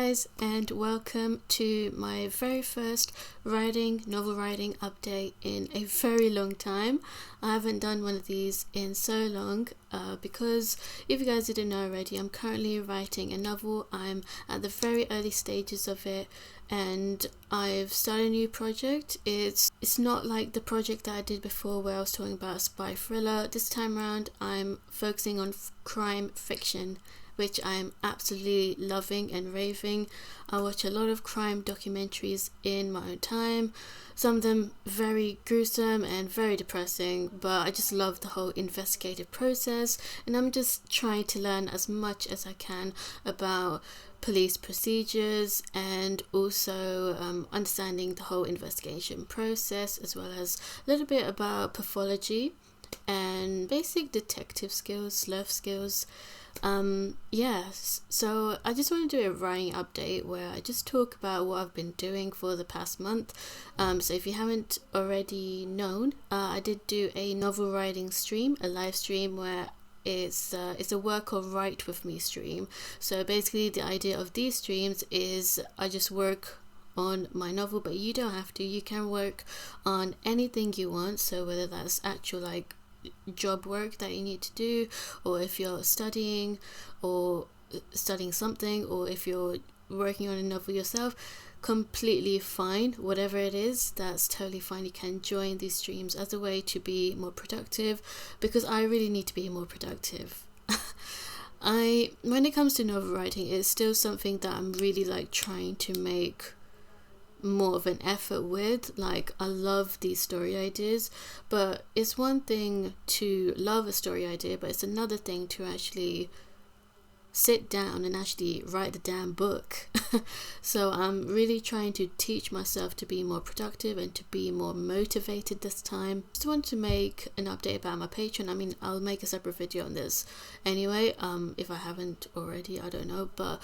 guys, and welcome to my very first novel writing update in a very long time. I haven't done one of these in so long because if you guys didn't know already, I'm currently writing a novel. I'm at the very early stages of it and I've started a new project. It's not like the project that I did before where I was talking about a spy thriller. This time around I'm focusing on crime fiction, which I'm absolutely loving and raving. I watch a lot of crime documentaries in my own time, some of them very gruesome and very depressing, but I just love the whole investigative process, and I'm just trying to learn as much as I can about police procedures and also understanding the whole investigation process, as well as a little bit about pathology and basic detective skills, sleuth skills. Yes, so I just want to do a writing update where I just talk about what I've been doing for the past month. So if you haven't already known, I did do a novel writing stream, a live stream where it's a work or write with me stream. So basically the idea of these streams is I just work on my novel, but you don't have to. You can work on anything you want, so whether that's actual job work that you need to do, or if you're studying something, or if you're working on a novel yourself, completely fine. Whatever it is, that's totally fine. You can join these streams as a way to be more productive, because I really need to be more productive. When it comes to novel writing, it's still something that I'm really trying to make more of an effort with. I love these story ideas, but it's one thing to love a story idea, but it's another thing to actually sit down and actually write the damn book. So I'm really trying to teach myself to be more productive and to be more motivated this time. Just want to make an update about my Patreon. I mean, I'll make a separate video on this anyway, if I haven't already, I don't know, but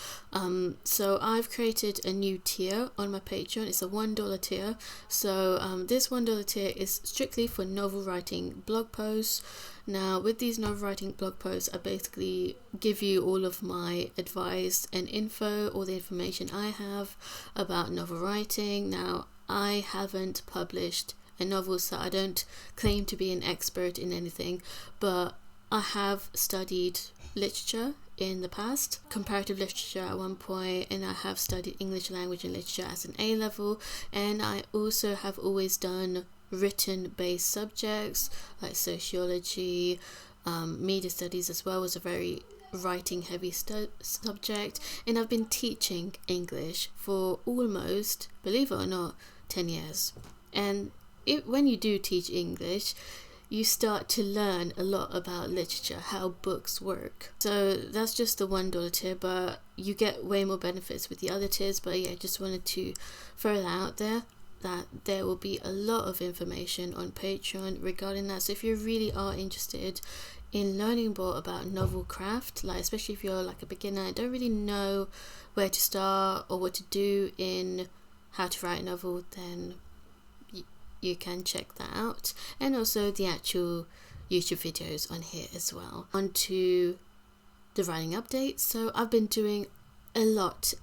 so I've created a new tier on my Patreon. It's a $1 tier. So this $1 tier is strictly for novel writing blog posts. Now, with these novel writing blog posts, I basically give you all of my advice and info, all the information I have about novel writing. Now, I haven't published a novel, so I don't claim to be an expert in anything, but I have studied literature in the past, comparative literature at one point, and I have studied English language and literature as an A level, and I also have always done written based subjects like sociology, media studies as well was a very writing heavy subject, and I've been teaching English for almost, believe it or not, 10 years. And when you do teach English, you start to learn a lot about literature, how books work. So that's just the $1 tier, but you get way more benefits with the other tiers. But yeah, I just wanted to throw that out there, that there will be a lot of information on Patreon regarding that. So if you really are interested in learning more about novel craft, especially if you're a beginner and don't really know where to start or what to do in how to write a novel, then you can check that out, and also the actual YouTube videos on here as well. On to the writing updates. So I've been doing a lot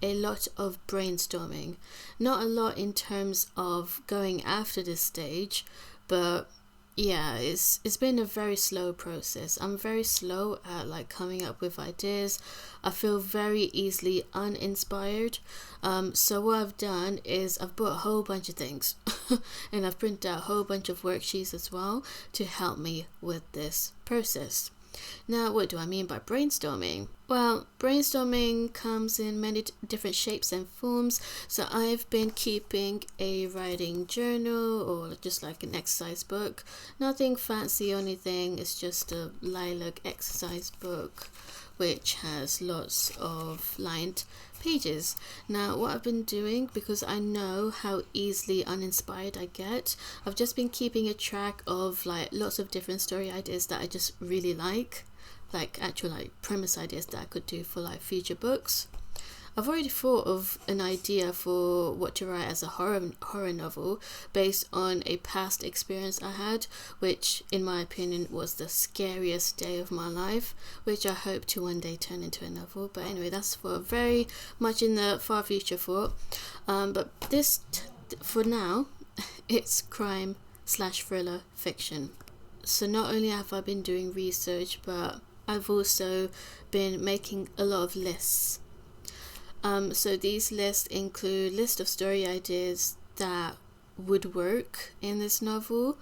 of brainstorming. Not a lot in terms of going after this stage, but yeah, it's been a very slow process. I'm very slow at coming up with ideas. I feel very easily uninspired. So what I've done is I've bought a whole bunch of things and I've printed out a whole bunch of worksheets as well to help me with this process. Now, what do I mean by brainstorming? Well, brainstorming comes in many different shapes and forms. So I've been keeping a writing journal or just an exercise book. Nothing fancy or anything. It's just a lilac exercise book which has lots of lined pages. Now, what I've been doing, because I know how easily uninspired I get, I've just been keeping a track of lots of different story ideas that I just really like actual premise ideas that I could do for future books. I've already thought of an idea for what to write as a horror novel based on a past experience I had, which in my opinion was the scariest day of my life, which I hope to one day turn into a novel. But anyway, that's for very much in the far future thought. But this, for now, it's crime/thriller fiction. So not only have I been doing research, but I've also been making a lot of lists. So these lists include list of story ideas that would work in this novel,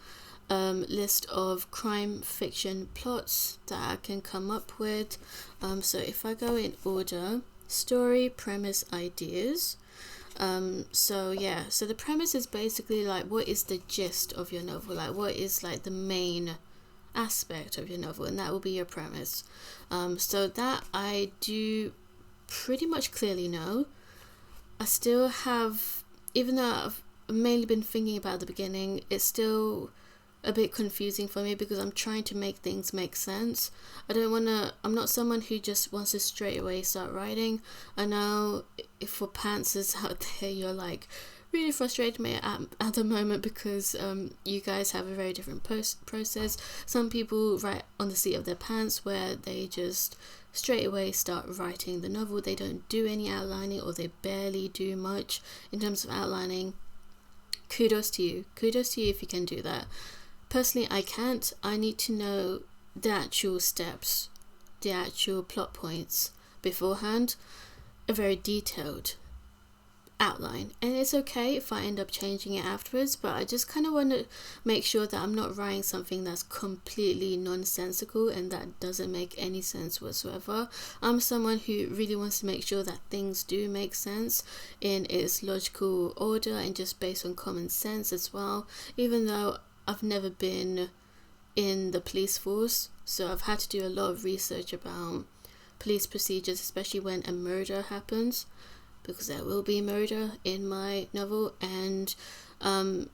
list of crime fiction plots that I can come up with. So if I go in order, story, premise, ideas. So the premise is basically like, what is the gist of your novel? Like, what is like the main aspect of your novel, and that will be your premise. So that I do pretty much clearly know. I still have, even though I've mainly been thinking about the beginning, it's still a bit confusing for me because I'm trying to make things make sense. I'm not someone who just wants to straight away start writing. I know if for pantsers out there, you're like really frustrated me at the moment because you guys have a very different process. Some people write on the seat of their pants where they just straight away start writing the novel. They don't do any outlining, or they barely do much in terms of outlining. Kudos to you if you can do that. Personally, I can't. I need to know the actual steps, the actual plot points beforehand, a very detailed outline. And it's okay if I end up changing it afterwards, but I just kind of want to make sure that I'm not writing something that's completely nonsensical and that doesn't make any sense whatsoever. I'm someone who really wants to make sure that things do make sense in its logical order and just based on common sense as well, even though I've never been in the police force, so I've had to do a lot of research about police procedures, especially when a murder happens, because there will be murder in my novel. And I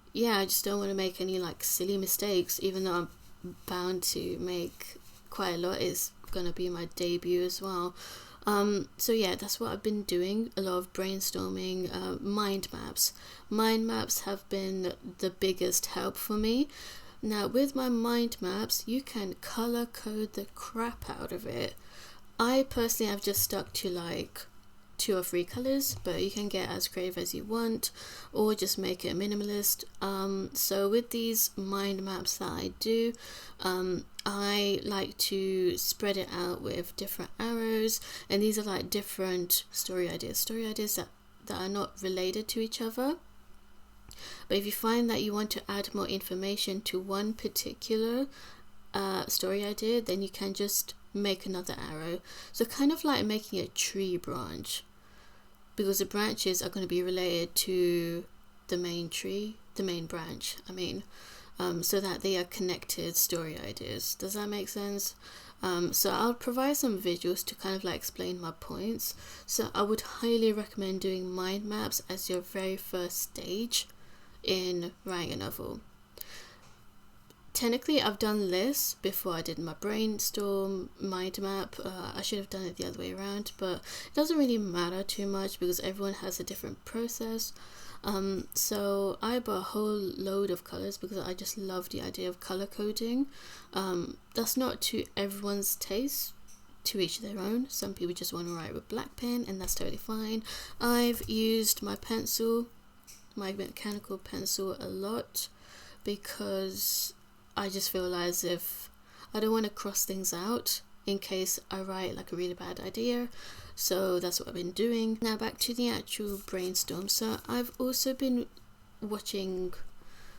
just don't want to make any like silly mistakes, even though I'm bound to make quite a lot. It's gonna be my debut as well. That's what I've been doing, a lot of brainstorming. Mind maps have been the biggest help for me. Now with my mind maps, you can color code the crap out of it. I personally have just stuck to like 2 or 3 colors, but you can get as creative as you want or just make it minimalist. So with these mind maps that I do, I like to spread it out with different arrows, and these are like different story ideas that are not related to each other. But if you find that you want to add more information to one particular story idea, then you can just make another arrow. So kind of like making a tree branch, because the branches are going to be related to the main tree, the main branch, so that they are connected story ideas. Does that make sense? So I'll provide some visuals to kind of like explain my points. So I would highly recommend doing mind maps as your very first stage in writing a novel. Technically, I've done lists before I did my brainstorm mind map. I should have done it the other way around, but it doesn't really matter too much because everyone has a different process. So I bought a whole load of colors because I just love the idea of color coding. That's not to everyone's taste, to each their own. Some people just want to write with black pen, and that's totally fine. I've used my mechanical pencil a lot because I just feel as if I don't want to cross things out in case I write like a really bad idea. So that's what I've been doing. Now back to the actual brainstorm. So I've also been watching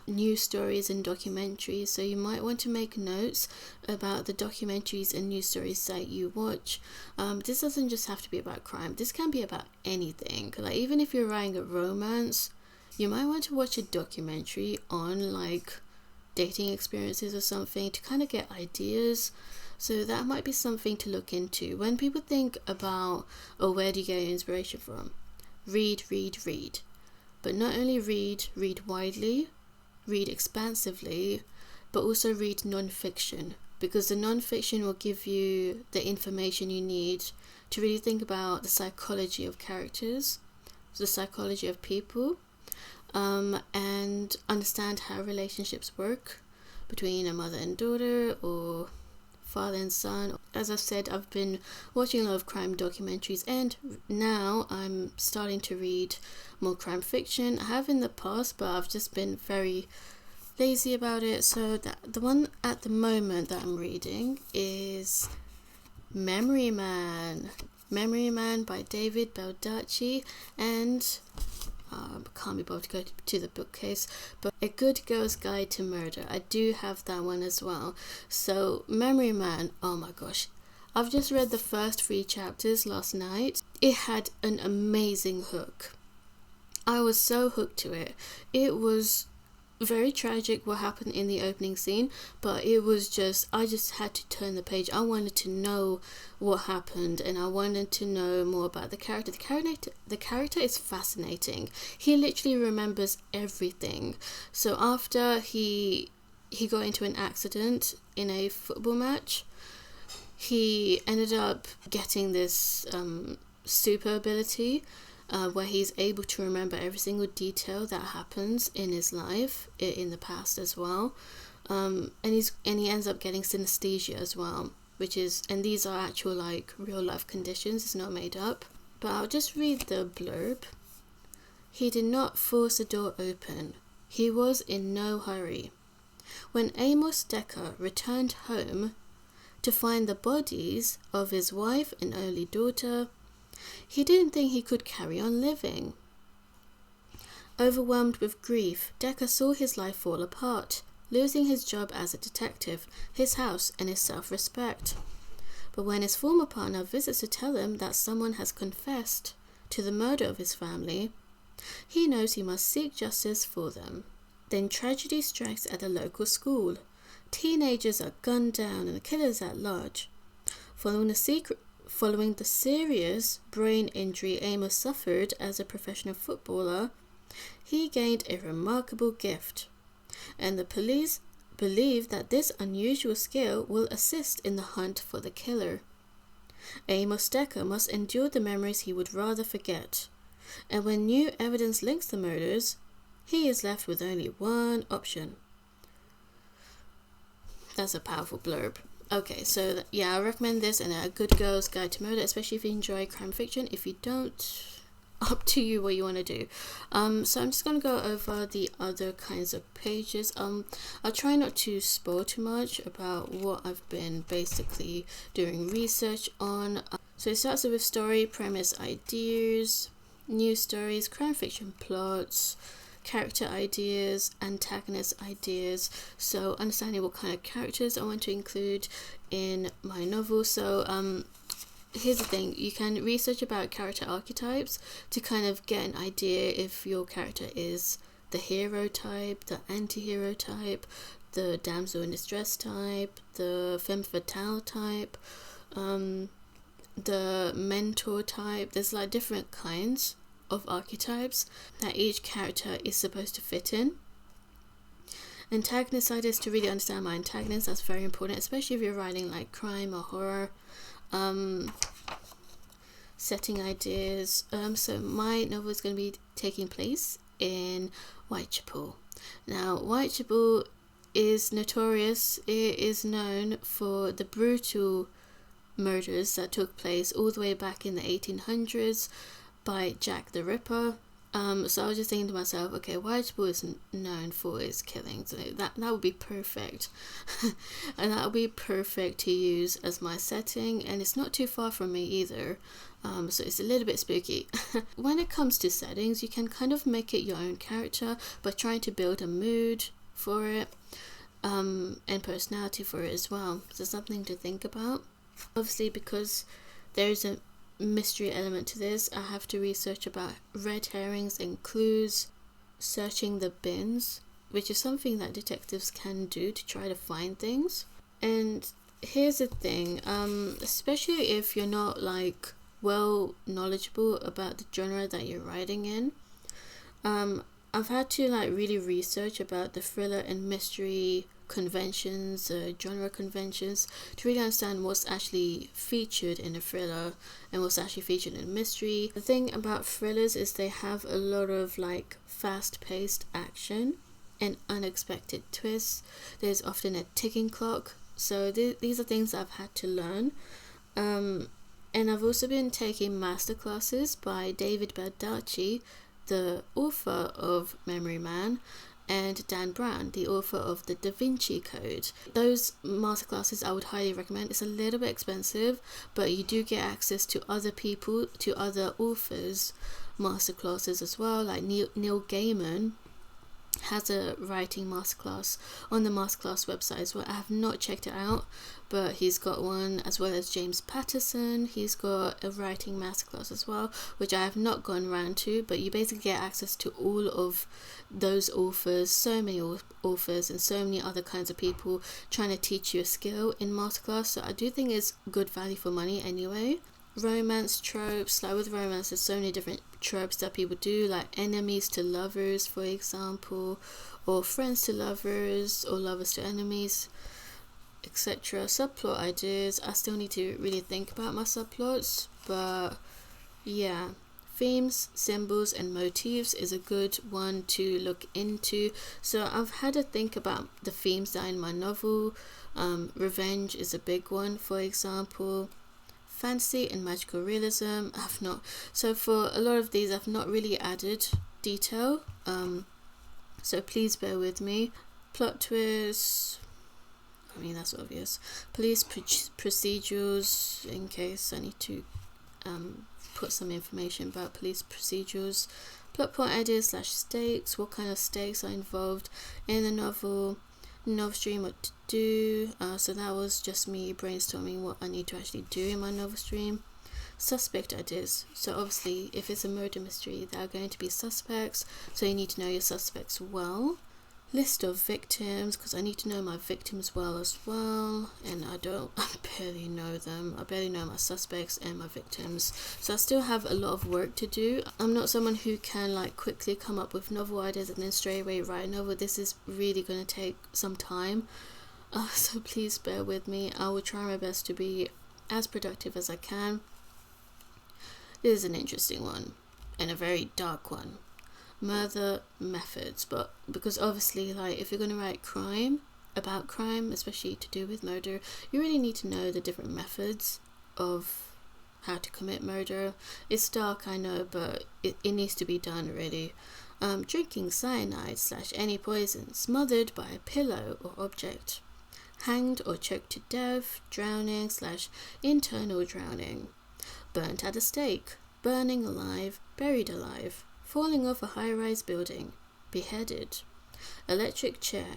news stories and documentaries, so you might want to make notes about the documentaries and news stories that you watch. This doesn't just have to be about crime. This can be about anything. Like even if you're writing a romance, you might want to watch a documentary on like dating experiences or something to kind of get ideas. So that might be something to look into. When people think about, where do you get your inspiration from? Read. But not only read widely, read expansively, but also read non-fiction, because the non-fiction will give you the information you need to really think about the psychology of characters, the psychology of people, and understand how relationships work between a mother and daughter or father and son. As I've said, I've been watching a lot of crime documentaries, and now I'm starting to read more crime fiction. I have in the past, but I've just been very lazy about it. So the one at the moment that I'm reading is Memory Man by David Baldacci, and can't be bothered to go to the bookcase, but A Good Girl's Guide to Murder. I do have that one as well. So Memory Man, oh my gosh, I've just read the first 3 chapters last night. It had an amazing hook. I was so hooked to it. It was very tragic what happened in the opening scene, but it was just, I just had to turn the page. I wanted to know what happened, and I wanted to know more about the character. The character is fascinating. He literally remembers everything. So after he got into an accident in a football match, he ended up getting this super ability where he's able to remember every single detail that happens in his life in the past as well, and he ends up getting synesthesia as well, and these are actual like real life conditions. It's not made up. But I'll just read the blurb. He did not force the door open. He was in no hurry. When Amos Decker returned home to find the bodies of his wife and only daughter, he didn't think he could carry on living. Overwhelmed with grief, Decker saw his life fall apart, losing his job as a detective, his house, and his self-respect. But when his former partner visits to tell him that someone has confessed to the murder of his family, he knows he must seek justice for them. Then tragedy strikes at the local school. Teenagers are gunned down and the killer is at large. Following the serious brain injury Amos suffered as a professional footballer, he gained a remarkable gift, and the police believe that this unusual skill will assist in the hunt for the killer. Amos Decker must endure the memories he would rather forget, and when new evidence links the murders, he is left with only one option. That's a powerful blurb. Okay, so yeah, I recommend this and A Good Girl's Guide to Murder, especially if you enjoy crime fiction. If you don't, up to you what you want to do. So I'm just going to go over the other kinds of pages. I'll try not to spoil too much about what I've been basically doing research on. So it starts with story, premise, ideas, news stories, crime fiction plots, character ideas, antagonist ideas, so understanding what kind of characters I want to include in my novel. So here's the thing, you can research about character archetypes to kind of get an idea if your character is the hero type, the anti-hero type, the damsel in distress type, the femme fatale type, the mentor type. There's like different kinds of archetypes that each character is supposed to fit in. Antagonist ideas, to really understand my antagonist, that's very important, especially if you're writing like crime or horror. Setting ideas. So my novel is going to be taking place in Whitechapel. Now Whitechapel is notorious. It is known for the brutal murders that took place all the way back in the 1800s by Jack the Ripper. So I was just thinking to myself, okay, Whitechapel is known for its killings. So that would be perfect. And that would be perfect to use as my setting, and it's not too far from me either. So it's a little bit spooky. When it comes to settings, you can kind of make it your own character by trying to build a mood for it, and personality for it as well. So something to think about. Obviously, because there's a mystery element to this, I have to research about red herrings and clues, searching the bins, which is something that detectives can do to try to find things. And here's the thing, especially if you're not like well knowledgeable about the genre that you're writing in, I've had to like really research about the thriller and mystery conventions, genre conventions, to really understand what's actually featured in a thriller and what's actually featured in a mystery. The thing about thrillers is they have a lot of like fast-paced action and unexpected twists. There's often a ticking clock. So these are things I've had to learn. And I've also been taking masterclasses by David Baldacci, the author of Memory Man, and Dan Brown, the author of the Da Vinci Code. Those masterclasses I would highly recommend. It's a little bit expensive, but you do get access to other people, to other authors' masterclasses as well. Like Neil Gaiman has a writing masterclass on the masterclass website as well. I have not checked it out, but he's got one, as well as James Patterson. He's got a writing masterclass as well, which I have not gone around to, but you basically get access to all of those authors, so many authors and so many other kinds of people trying to teach you a skill in masterclass. So I do think it's good value for money anyway. Romance tropes, like with romance there's so many different tropes that people do, like enemies to lovers, for example, or friends to lovers, or lovers to enemies, etc. Subplot ideas, I still need to really think about my subplots, but yeah, themes, symbols and motifs is a good one to look into. So I've had to think about the themes that are in my novel. Revenge is a big one, for example. Fantasy and magical realism, I've not, so for a lot of these I've not really added detail, so please bear with me. Plot twists, I mean that's obvious. Police procedurals, in case I need to put some information about police procedurals. Plot point ideas / stakes, what kind of stakes are involved in the novel stream, what to do. So that was just me brainstorming what I need to actually do in my novel stream. Suspect ideas, so obviously if it's a murder mystery there are going to be suspects, so you need to know your suspects well. List of victims, because I need to know my victims well as well, and I barely know them. I barely know my suspects and my victims, so I still have a lot of work to do. I'm not someone who can like quickly come up with novel ideas and then straight away write a novel. This is really going to take some time, so please bear with me. I will try my best to be as productive as I can. This is an interesting one and a very dark one. Murder methods, but because obviously like if you're going to write about crime, especially to do with murder, you really need to know the different methods of how to commit murder. It's dark, I know, but it needs to be done really. Drinking cyanide / any poison, smothered by a pillow or object, hanged or choked to death, drowning / internal drowning, burnt at a stake, burning alive, buried alive, falling off a high-rise building, beheaded, electric chair,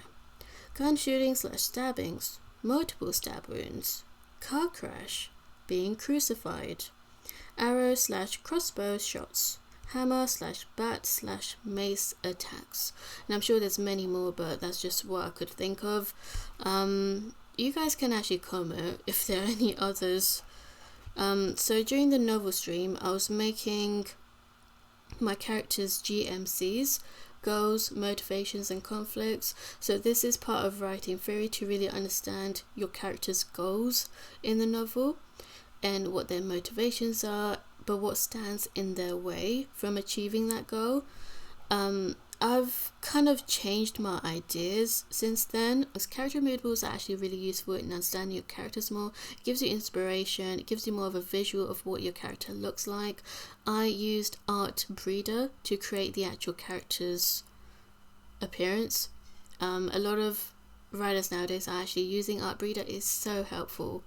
gun shooting / stabbings, multiple stab wounds, car crash, being crucified, arrow / crossbow shots, hammer / bat / mace attacks. And I'm sure there's many more, but that's just what I could think of. You guys can actually comment if there are any others. So during the novel stream I was making my characters' GMCs, goals, motivations and conflicts. So this is part of writing theory, to really understand your characters' goals in the novel and what their motivations are, but what stands in their way from achieving that goal. I've kind of changed my ideas since then. As character moodboards are actually really useful in understanding your characters more. It gives you inspiration, it gives you more of a visual of what your character looks like. I used Art Breeder to create the actual character's appearance. A lot of writers nowadays are actually using Art Breeder. Is so helpful.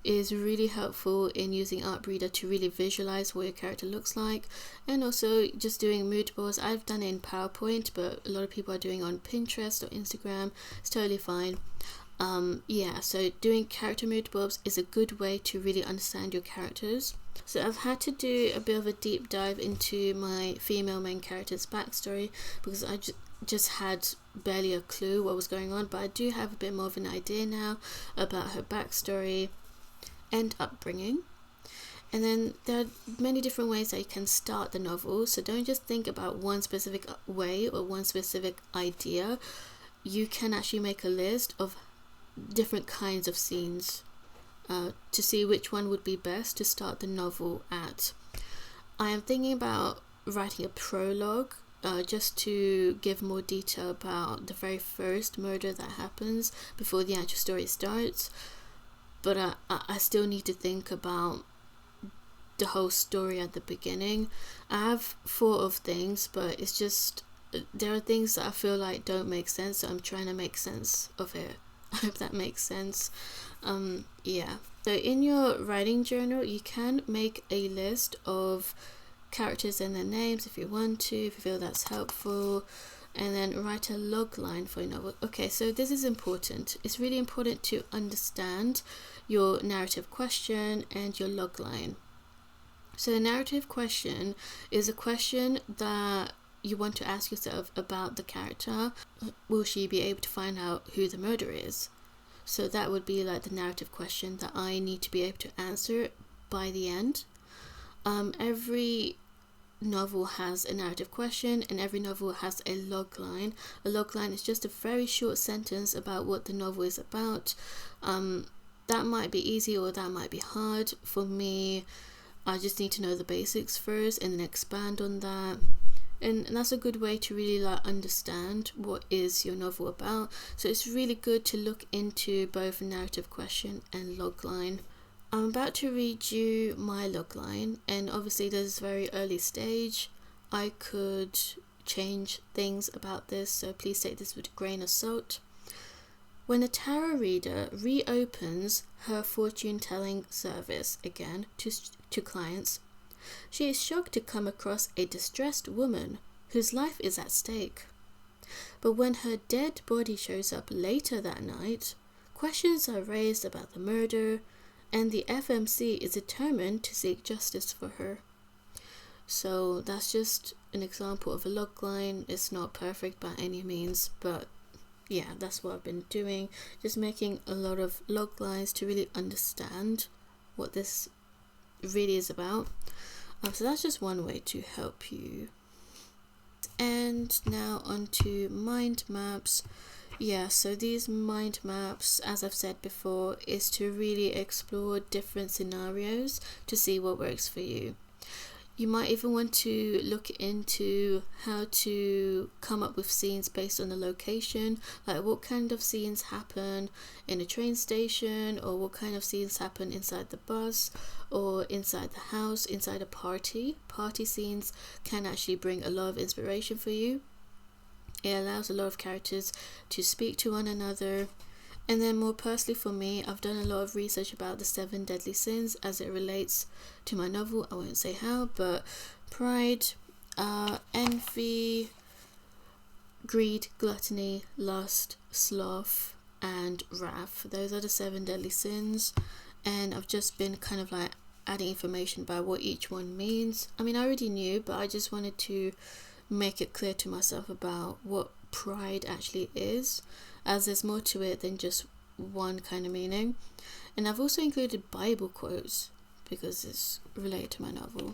It is really helpful in using Art Breeder to really visualize what your character looks like, and also just doing mood boards. I've done it in PowerPoint, but a lot of people are doing it on Pinterest or Instagram. It's totally fine. So doing character mood boards is a good way to really understand your characters. So I've had to do a bit of a deep dive into my female main character's backstory, because I just had barely a clue what was going on, but I do have a bit more of an idea now about her backstory and upbringing. And then there are many different ways that you can start the novel, so don't just think about one specific way or one specific idea. you can actually make a list of different kinds of scenes to see which one would be best to start the novel at. I am thinking about writing a prologue just to give more detail about the very first murder that happens before the actual story starts, but I still need to think about the whole story at the beginning. I have thought of things, but it's just there are things that I feel like don't make sense, so I'm trying to make sense of it. I hope that makes sense. Yeah, so in your writing journal you can make a list of characters and their names if you want to, if you feel that's helpful, and then write a log line for your novel. Okay, so this is important. It's really important to understand your narrative question and your log line. So the narrative question is a question that you want to ask yourself about the character. Will she be able to find out who the murderer is? So that would be like the narrative question that I need to be able to answer by the end. Every novel has a narrative question, and every novel has a log line. A log line is just a very short sentence about what the novel is about. That might be easy or that might be hard. For me, I just need to know the basics first and then expand on that. And that's a good way to really like understand what is your novel about. So it's really good to look into both narrative question and logline. I'm about to read you my logline, and obviously this is very early stage. I could change things about this, so please take this with a grain of salt. When a tarot reader reopens her fortune-telling service again to clients, she is shocked to come across a distressed woman whose life is at stake. But when her dead body shows up later that night, questions are raised about the murder, and the FMC is determined to seek justice for her. So that's just an example of a logline. It's not perfect by any means, but yeah, that's what I've been doing. Just making a lot of loglines to really understand what this really is about. So that's just one way to help you. And now onto mind maps. Yeah, so these mind maps, as I've said before, is to really explore different scenarios to see what works for you. You might even want to look into how to come up with scenes based on the location, like what kind of scenes happen in a train station, or what kind of scenes happen inside the bus or inside the house, inside a party. Party scenes can actually bring a lot of inspiration for you. It allows a lot of characters to speak to one another. And then more personally for me, I've done a lot of research about the 7 deadly sins as it relates to my novel. I won't say how, but pride, envy, greed, gluttony, lust, sloth, and wrath. Those are the 7 deadly sins. And I've just been kind of like adding information about what each one means. I mean, I already knew, but I just wanted to make it clear to myself about what pride actually is, as there's more to it than just one kind of meaning. And I've also included Bible quotes because it's related to my novel.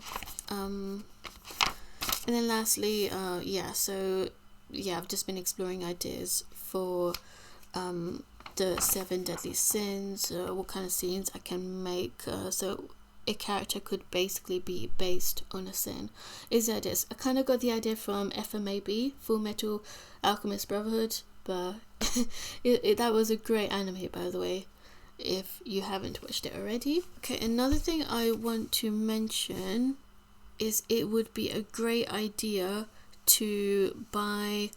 And then lastly, I've just been exploring ideas for the 7 deadly sins, what kind of scenes I can make, so a character could basically be based on a sin. Is that this? I kind of got the idea from FMAB, Full Metal Alchemist Brotherhood, but that was a great anime, by the way, if you haven't watched it already. Okay, another thing I want to mention is it would be a great idea to buy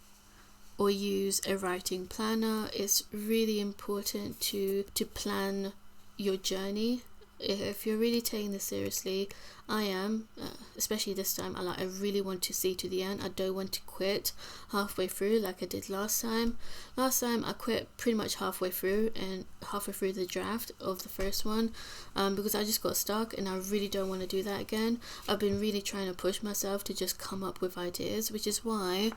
or use a writing planner. It's really important to plan your journey. If you're really taking this seriously, I am, especially this time, I really want to see to the end. I don't want to quit halfway through like I did last time. Last time I quit pretty much halfway through the draft of the first one, because I just got stuck, and I really don't want to do that again. I've been really trying to push myself to just come up with ideas, which is why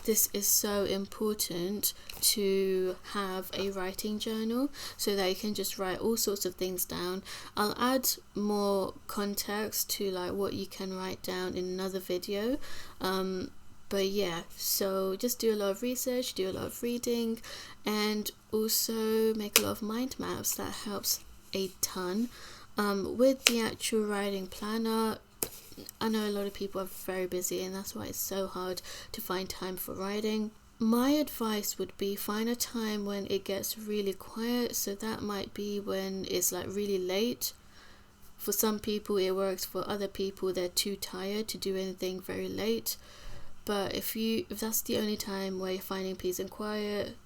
this is so important to have a writing journal, so that you can just write all sorts of things down. I'll add more context to like what you can write down in another video, But yeah, so just do a lot of research, do a lot of reading, and also make a lot of mind maps. That helps a ton. With the actual writing planner, I know a lot of people are very busy, and that's why it's so hard to find time for writing. My advice would be find a time when it gets really quiet. So that might be when it's like really late. For some people it works, for other people they're too tired to do anything very late. But if that's the only time where you're finding peace and quiet,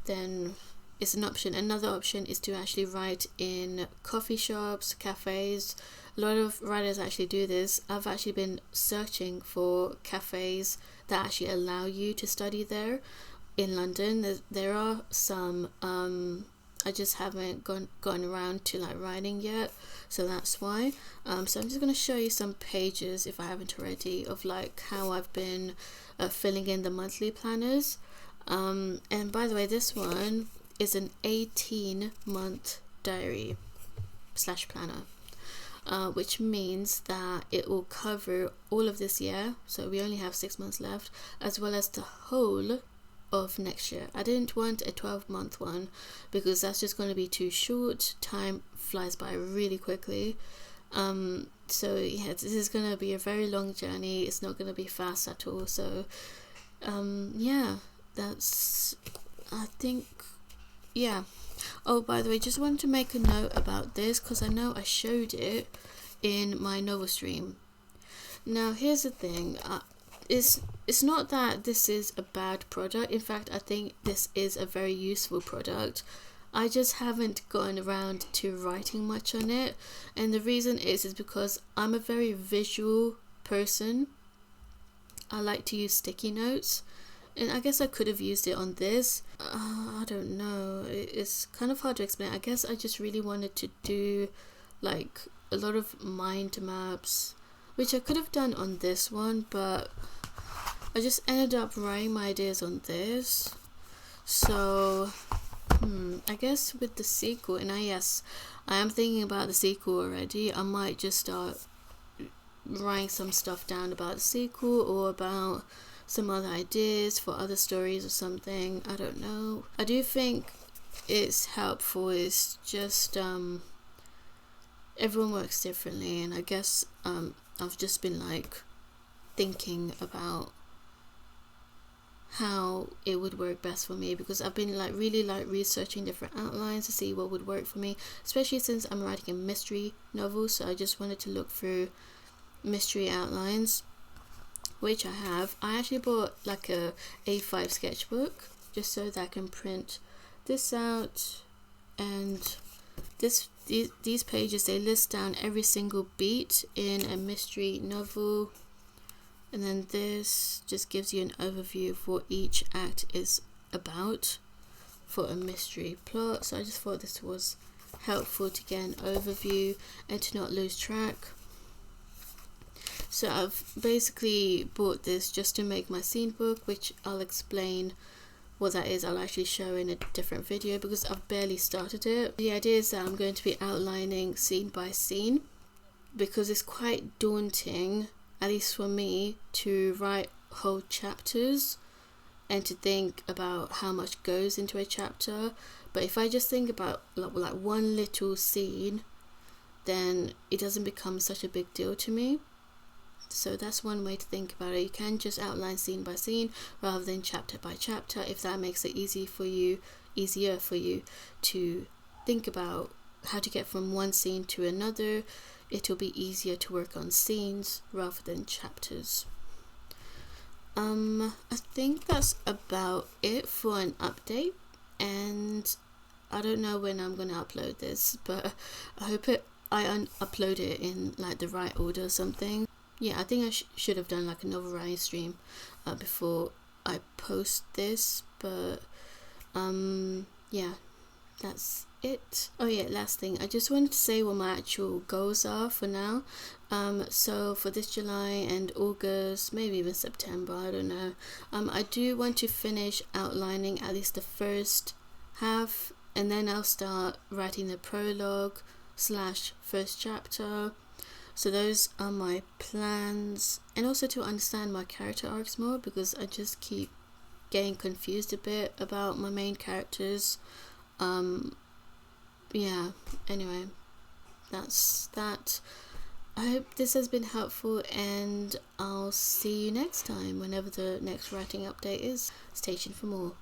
then it's an option. Another option is to actually write in coffee shops, cafes. A lot of writers actually do this. I've actually been searching for cafes that actually allow you to study there in London. There are some, I just haven't gotten around to like writing yet, so that's why. So I'm just going to show you some pages, if I haven't already, of like how I've been filling in the monthly planners. And by the way, this one is an 18-month diary / planner, which means that it will cover all of this year, so we only have 6 months left, as well as the whole of next year. I didn't want a 12-month one because that's just going to be too short. Time flies by really quickly. So yeah, this is going to be a very long journey. It's not going to be fast at all. So yeah, that's, I think, yeah. Oh, by the way, just wanted to make a note about this because I know I showed it in my novel stream. Now here's the thing, it's not that this is a bad product. In fact, I think this is a very useful product. I just haven't gotten around to writing much on it, and the reason is because I'm a very visual person. I like to use sticky notes, and I guess I could have used it on this. I don't know, it's kind of hard to explain. I guess I just really wanted to do like a lot of mind maps, which I could have done on this one, but I just ended up writing my ideas on this. So I guess with the sequel, and I am thinking about the sequel already. I might just start writing some stuff down about the sequel, or about some other ideas for other stories or something. I don't know. I do think it's helpful. It's just everyone works differently, and I guess I've just been like thinking about how it would work best for me, because I've been like really like researching different outlines to see what would work for me, especially since I'm writing a mystery novel. So I just wanted to look through mystery outlines, which I have. I actually bought like a A5 sketchbook just so that I can print this out, and these pages, they list down every single beat in a mystery novel. And then this just gives you an overview of what each act is about for a mystery plot. So I just thought this was helpful to get an overview and to not lose track. So I've basically bought this just to make my scene book, which I'll explain what that is. I'll actually show in a different video because I've barely started it. The idea is that I'm going to be outlining scene by scene, because it's quite daunting, at least for me, to write whole chapters and to think about how much goes into a chapter. But if I just think about like one little scene, then it doesn't become such a big deal to me. So that's one way to think about it. You can just outline scene by scene rather than chapter by chapter, if that makes it easier for you to think about how to get from one scene to another. It'll be easier to work on scenes rather than chapters. I think that's about it for an update, and I don't know when I'm gonna upload this, but I hope I upload it in like the right order or something. Yeah, I think I should have done like a novel writing stream before I post this, but yeah, that's it. Oh yeah, last thing, I just wanted to say what my actual goals are for now. So for this July and August, maybe even September, I don't know, I do want to finish outlining at least the first half, and then I'll start writing the prologue / first chapter. So those are my plans, and also to understand my character arcs more, because I just keep getting confused a bit about my main characters. Yeah, anyway, that's that. I hope this has been helpful, and I'll see you next time whenever the next writing update is. Stay tuned for more.